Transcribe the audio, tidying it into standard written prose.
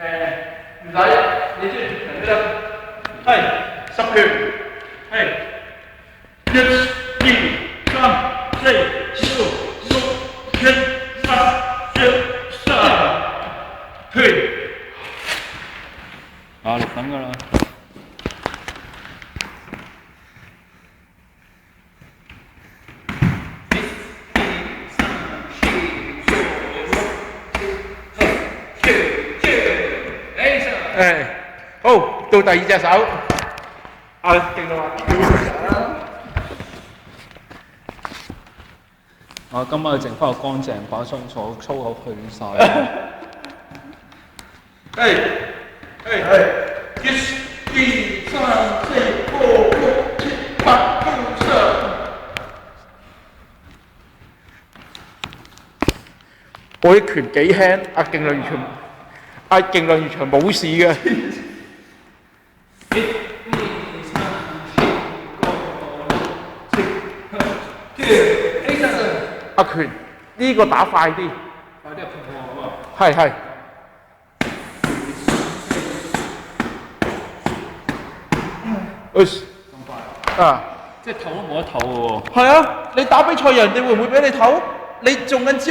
唔使，你中意長啲啦。係10拳，係1、2、3、4、5、6、7、8、9、10，退。啊，你等㗎啦。好，到第二隻手。啊，勁到啊！我今日整翻個乾淨把所粗口去晒。係1、2、3、4、5、6、7、8、9、10。我啲拳幾輕，阿勁量完全冇事嘅。阿拳呢個打快啲，係。啊！即係唞都冇得唞嘅喎。係啊，你打比賽人哋會唔會俾你唞？你中緊招。